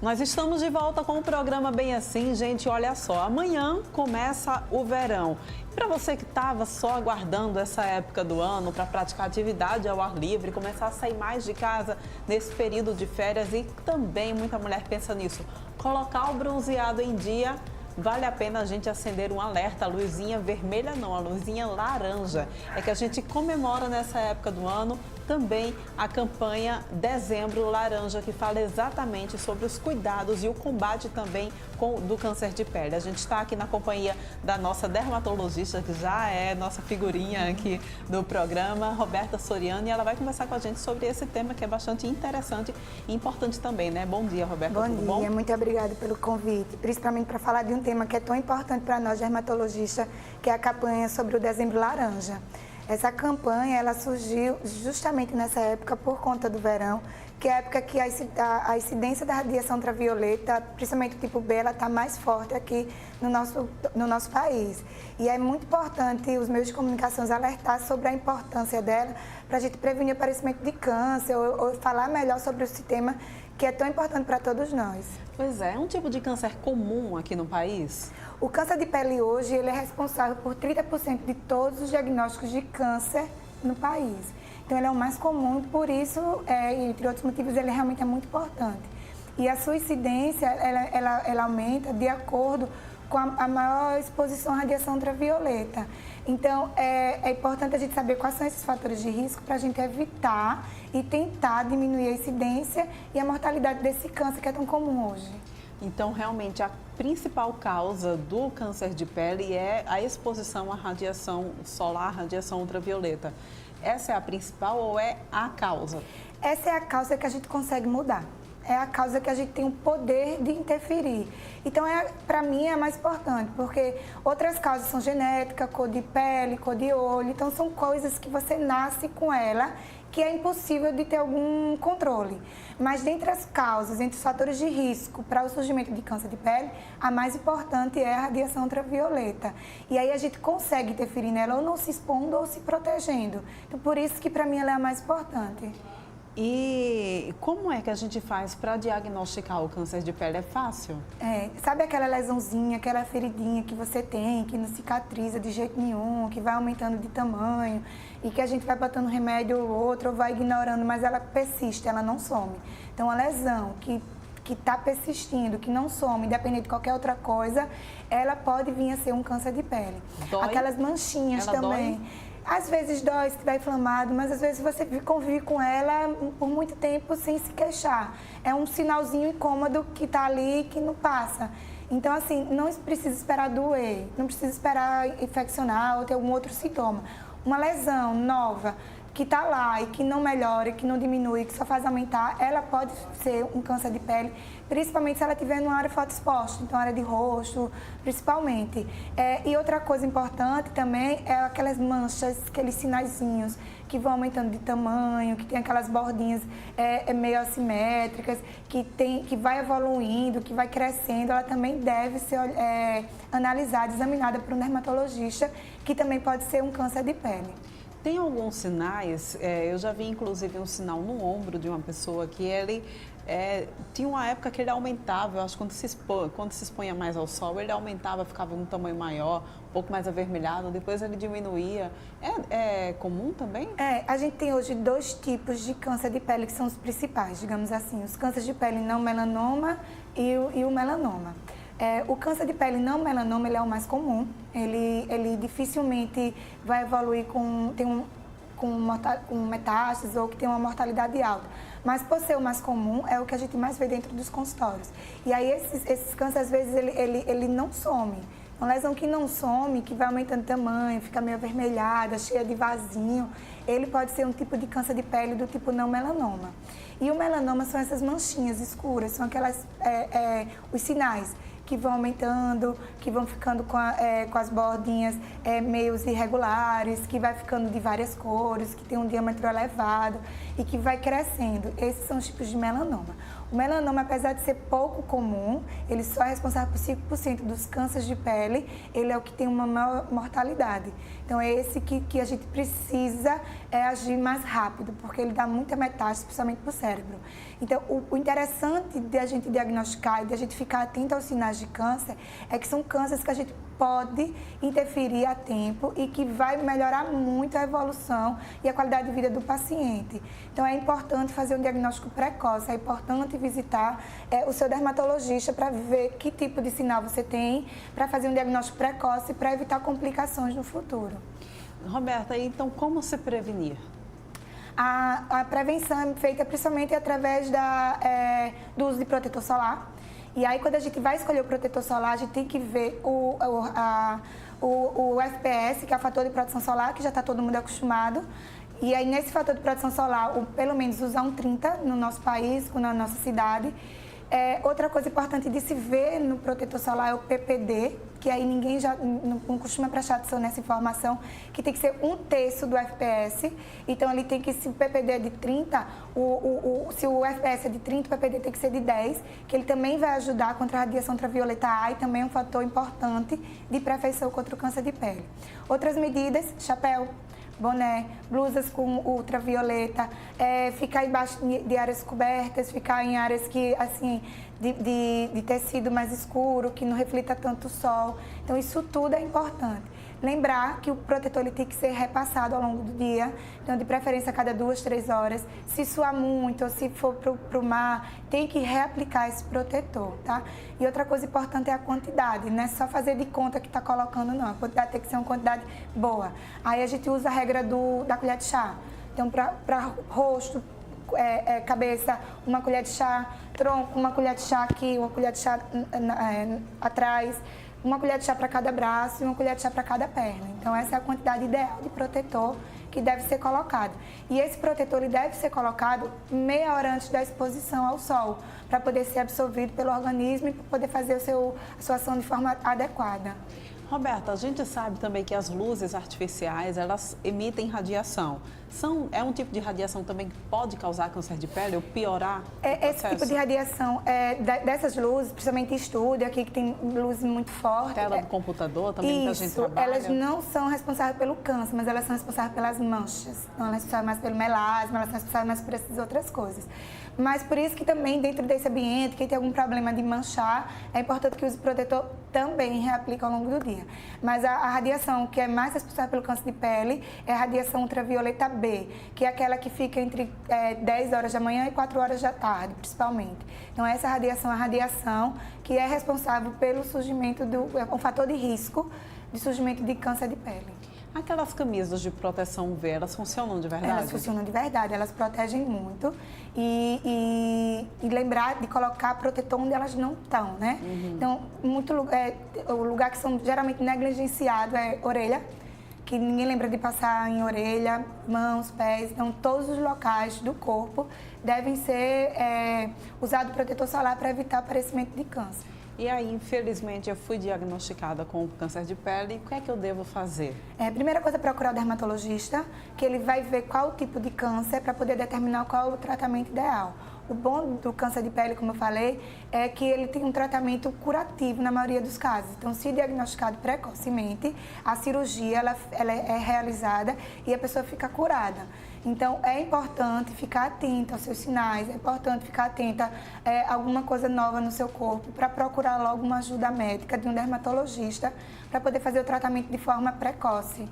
Nós estamos de volta com o programa Bem Assim, gente. Olha só, amanhã começa o verão. Para você que estava só aguardando essa época do ano para praticar atividade ao ar livre, começar a sair mais de casa nesse período de férias, e também muita mulher pensa nisso, colocar o bronzeado em dia. Vale a pena a gente acender um alerta, a luzinha vermelha não, a luzinha laranja. É que a gente comemora nessa época do ano também a campanha Dezembro Laranja, que fala exatamente sobre os cuidados e o combate também do câncer de pele. A gente está aqui na companhia da nossa dermatologista, que já é nossa figurinha aqui do programa, Roberta Soriano, e ela vai conversar com a gente sobre esse tema que é bastante interessante e importante também, né? Bom dia, Roberta. Bom Tudo bom? dia, muito obrigada pelo convite, principalmente para falar de um tema que é tão importante para nós dermatologistas, que é a campanha sobre o Dezembro Laranja. Essa campanha, ela surgiu justamente nessa época por conta do verão, que é a época que a incidência da radiação ultravioleta, principalmente o tipo B, ela está mais forte aqui no nosso país. E é muito importante os meios de comunicação alertar sobre a importância dela para a gente prevenir o aparecimento de câncer ou falar melhor sobre esse tema que é tão importante para todos nós. Pois é, é um tipo de câncer comum aqui no país? O câncer de pele hoje, ele é responsável por 30% de todos os diagnósticos de câncer no país. Então, ele é o mais comum e, por isso, entre outros motivos, ele realmente é muito importante. E a sua incidência, ela aumenta de acordo com a maior exposição à radiação ultravioleta. Então, é importante a gente saber quais são esses fatores de risco para a gente evitar e tentar diminuir a incidência e a mortalidade desse câncer que é tão comum hoje. Então, realmente, a principal causa do câncer de pele é a exposição à radiação solar, radiação ultravioleta. Essa é a principal ou é a causa? Essa é a causa que a gente consegue mudar. É a causa que a gente tem o poder de interferir. Então, para mim, é a mais importante, porque outras causas são genética, cor de pele, cor de olho. Então, são coisas que você nasce com ela, que é impossível de ter algum controle. Mas, dentre as causas, entre os fatores de risco para o surgimento de câncer de pele, a mais importante é a radiação ultravioleta. E aí a gente consegue interferir nela ou não se expondo ou se protegendo. Então, por isso que, para mim, ela é a mais importante. E como é que a gente faz para diagnosticar o câncer de pele? É fácil? Sabe aquela lesãozinha, aquela feridinha que você tem, que não cicatriza de jeito nenhum, que vai aumentando de tamanho e que a gente vai botando remédio ou outro ou vai ignorando, mas ela persiste, ela não some. Então, a lesão que está persistindo, que não some, independente de qualquer outra coisa, ela pode vir a ser um câncer de pele. Dói? Aquelas manchinhas ela também. Dói? Às vezes dói se estiver inflamado, mas às vezes você convive com ela por muito tempo sem se queixar. É um sinalzinho incômodo que está ali e que não passa. Então, assim, não precisa esperar doer, não precisa esperar infeccionar ou ter algum outro sintoma. Uma lesão nova que está lá e que não melhora, e que não diminui, que só faz aumentar, ela pode ser um câncer de pele, principalmente se ela estiver numa área fotoexposta, então área de rosto, principalmente. E outra coisa importante também é aquelas manchas, aqueles sinaizinhos que vão aumentando de tamanho, que tem aquelas bordinhas meio assimétricas, que vai evoluindo, que vai crescendo, ela também deve ser analisada, examinada por um dermatologista, que também pode ser um câncer de pele. Tem alguns sinais, eu já vi inclusive um sinal no ombro de uma pessoa que ele tinha uma época que ele aumentava, eu acho que quando se expunha mais ao sol, ele aumentava, ficava um tamanho maior, um pouco mais avermelhado, depois ele diminuía. É comum também? A gente tem hoje 2 tipos de câncer de pele que são os principais, digamos assim, os cânceres de pele não melanoma e o melanoma. O câncer de pele não melanoma, ele é o mais comum, ele dificilmente vai evoluir com metástases ou que tem uma mortalidade alta. Mas por ser o mais comum, é o que a gente mais vê dentro dos consultórios. E aí esses cânceres, às vezes, ele não some. Uma lesão que não some, que vai aumentando de tamanho, fica meio avermelhada, cheia de vasinho, ele pode ser um tipo de câncer de pele do tipo não melanoma. E o melanoma são essas manchinhas escuras, são os sinais que vão aumentando, que vão ficando com as bordinhas meio irregulares, que vai ficando de várias cores, que tem um diâmetro elevado e que vai crescendo. Esses são os tipos de melanoma. O melanoma, apesar de ser pouco comum, ele só é responsável por 5% dos cânceres de pele, ele é o que tem uma maior mortalidade. Então, é esse que a gente precisa é agir mais rápido, porque ele dá muita metástase, principalmente para o cérebro. Então, o interessante de a gente diagnosticar e de a gente ficar atento aos sinais de câncer é que são cânceres que a gente pode interferir a tempo e que vai melhorar muito a evolução e a qualidade de vida do paciente. Então, é importante fazer um diagnóstico precoce, é importante visitar o seu dermatologista para ver que tipo de sinal você tem, para fazer um diagnóstico precoce e para evitar complicações no futuro. Roberta, então como se prevenir? A prevenção é feita principalmente através do uso de protetor solar. E aí, quando a gente vai escolher o protetor solar, a gente tem que ver o FPS, que é o fator de proteção solar, que já está todo mundo acostumado. E aí, nesse fator de proteção solar, pelo menos usar um 30 no nosso país, na nossa cidade. Outra coisa importante de se ver no protetor solar é o PPD, que aí ninguém já não costuma prestar atenção nessa informação, que tem que ser 1/3 do FPS. Então, ele tem que, se o PPD é de 30, se o FPS é de 30, o PPD tem que ser de 10, que ele também vai ajudar contra a radiação ultravioleta A e também é um fator importante de prevenção contra o câncer de pele. Outras medidas, chapéu, boné, blusas com ultravioleta, ficar embaixo de áreas cobertas, ficar em áreas que, assim, de tecido mais escuro, que não reflita tanto o sol. Então, isso tudo é importante. Lembrar que o protetor ele tem que ser repassado ao longo do dia, então de preferência a cada 2, 3 horas. Se suar muito ou se for para o mar, tem que reaplicar esse protetor, tá? E outra coisa importante é a quantidade, não é só fazer de conta que está colocando, não. A quantidade tem que ser uma quantidade boa. Aí a gente usa a regra da colher de chá. Então, para rosto, cabeça, uma colher de chá, tronco, uma colher de chá aqui, uma colher de chá atrás, uma colher de chá para cada braço e uma colher de chá para cada perna. Então, essa é a quantidade ideal de protetor que deve ser colocado. E esse protetor ele deve ser colocado meia hora antes da exposição ao sol, para poder ser absorvido pelo organismo e para poder fazer a sua ação de forma adequada. Roberta, a gente sabe também que as luzes artificiais, elas emitem radiação. É um tipo de radiação também que pode causar câncer de pele ou piorar o processo? Esse tipo de radiação, dessas luzes, principalmente em estúdio, aqui que tem luz muito forte. Tela do computador, também muita gente trabalha. Elas não são responsáveis pelo câncer, mas elas são responsáveis pelas manchas. Não, elas são responsáveis mais pelo melasma, elas são responsáveis mais por essas outras coisas. Mas por isso que também dentro desse ambiente, quem tem algum problema de manchar, é importante que use protetor também reaplique ao longo do dia. Mas a radiação que é mais responsável pelo câncer de pele é a radiação ultravioleta B, que é aquela que fica entre 10 horas da manhã e 4 horas da tarde, principalmente. Então, essa radiação é a radiação que é responsável pelo surgimento um fator de risco de surgimento de câncer de pele. Aquelas camisas de proteção UV, elas funcionam de verdade? Elas funcionam de verdade, elas protegem muito. E lembrar de colocar protetor onde elas não estão, né? Uhum. Então, o lugar que são geralmente negligenciado é orelha, que ninguém lembra de passar em orelha, mãos, pés. Então, todos os locais do corpo devem ser usado protetor solar para evitar o aparecimento de câncer. E aí, infelizmente, eu fui diagnosticada com câncer de pele. O que é que eu devo fazer? Primeira coisa é procurar o dermatologista, que ele vai ver qual o tipo de câncer para poder determinar qual é o tratamento ideal. O bom do câncer de pele, como eu falei, é que ele tem um tratamento curativo na maioria dos casos. Então, se diagnosticado precocemente, a cirurgia ela é realizada e a pessoa fica curada. Então, é importante ficar atenta aos seus sinais, é importante ficar atenta a alguma coisa nova no seu corpo para procurar logo uma ajuda médica de um dermatologista para poder fazer o tratamento de forma precoce.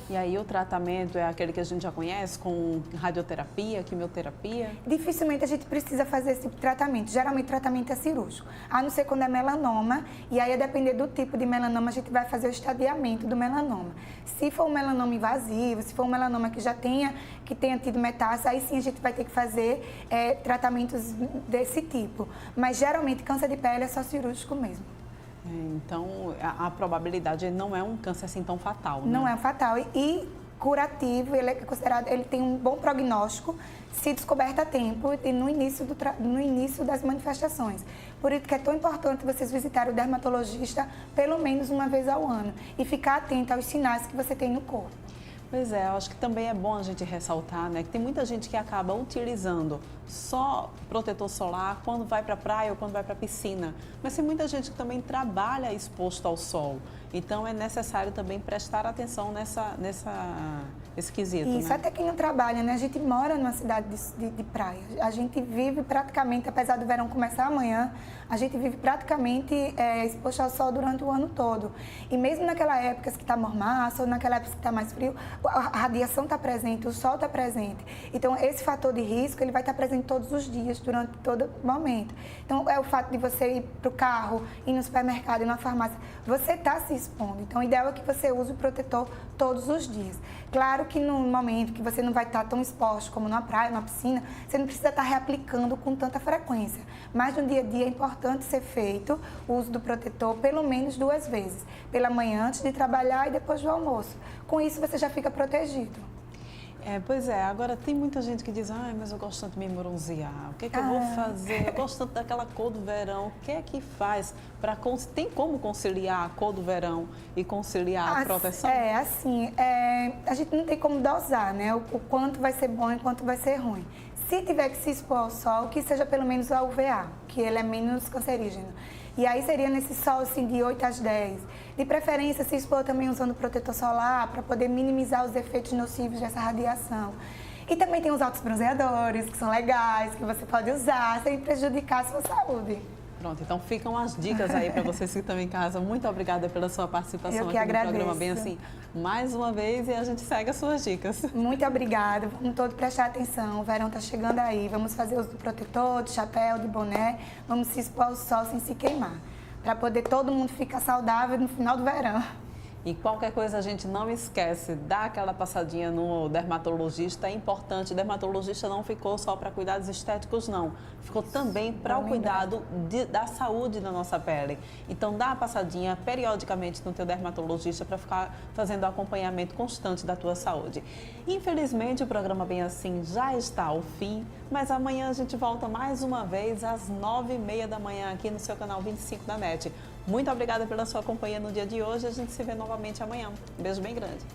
E aí o tratamento é aquele que a gente já conhece, com radioterapia, quimioterapia? Dificilmente a gente precisa fazer esse tipo de tratamento. Geralmente o tratamento é cirúrgico, a não ser quando é melanoma. E aí, a depender do tipo de melanoma, a gente vai fazer o estadiamento do melanoma. Se for um melanoma invasivo, se for um melanoma que tenha tido metástase, aí sim a gente vai ter que fazer tratamentos desse tipo. Mas geralmente câncer de pele é só cirúrgico mesmo. Então, a probabilidade não é um câncer assim tão fatal, né? Não é fatal e curativo, ele tem um bom prognóstico se descoberto a tempo e no início das manifestações. Por isso que é tão importante vocês visitarem o dermatologista pelo menos uma vez ao ano e ficar atento aos sinais que você tem no corpo. Pois é, eu acho que também é bom a gente ressaltar, né, que tem muita gente que acaba utilizando só protetor solar quando vai para a praia ou quando vai para a piscina. Mas tem muita gente que também trabalha exposto ao sol. Então é necessário também prestar atenção nesse quesito, Isso, né? até quem não trabalha, né? A gente mora numa cidade de praia. A gente vive praticamente, apesar do verão começar amanhã, a gente vive praticamente exposto ao sol durante o ano todo. E mesmo naquela época que está mormaço, ou naquela época que está mais frio, a radiação está presente, o sol está presente. Então, esse fator de risco, ele vai estar presente todos os dias, durante todo momento. Então, é o fato de você ir para o carro, ir no supermercado, ir na farmácia, você está se expondo. Então, o ideal é que você use o protetor todos os dias. Claro que no momento que você não vai estar tão exposto como na praia, na piscina, você não precisa estar reaplicando com tanta frequência. Mas no dia a dia é importante ser feito o uso do protetor pelo menos 2 vezes. Pela manhã, antes de trabalhar e depois do almoço. Com isso, você já fica protegido. Pois é, agora tem muita gente que diz, mas eu gosto tanto de me bronzear, o que é que eu vou fazer? Eu gosto tanto daquela cor do verão, o que é que faz? Tem como conciliar a cor do verão e conciliar a proteção? A gente não tem como dosar, né? O quanto vai ser bom e o quanto vai ser ruim. Se tiver que se expor ao sol, que seja pelo menos a UVA, que ele é menos cancerígeno. E aí seria nesse sol assim, de 8 às 10. De preferência, se expor também usando protetor solar para poder minimizar os efeitos nocivos dessa radiação. E também tem os autobronzeadores, que são legais, que você pode usar sem prejudicar a sua saúde. Pronto, então ficam as dicas aí para vocês que estão em casa. Muito obrigada pela sua participação aqui agradeço. no programa Bem Assim. Mais uma vez e a gente segue as suas dicas. Muito obrigada. Vamos todos prestar atenção. O verão está chegando aí. Vamos fazer uso do protetor, de chapéu, de boné. Vamos se expor ao sol sem se queimar. Para poder todo mundo ficar saudável no final do verão. E qualquer coisa a gente não esquece, dá aquela passadinha no dermatologista, é importante. O dermatologista não ficou só para cuidados estéticos, não. Ficou também para o cuidado da saúde da nossa pele. Então, dá a passadinha periodicamente no teu dermatologista para ficar fazendo o acompanhamento constante da tua saúde. Infelizmente, o programa Bem Assim já está ao fim, mas amanhã a gente volta mais uma vez às 9h30 da manhã aqui no seu canal 25 da NET. Muito obrigada pela sua companhia no dia de hoje. A gente se vê novamente amanhã. Um beijo bem grande.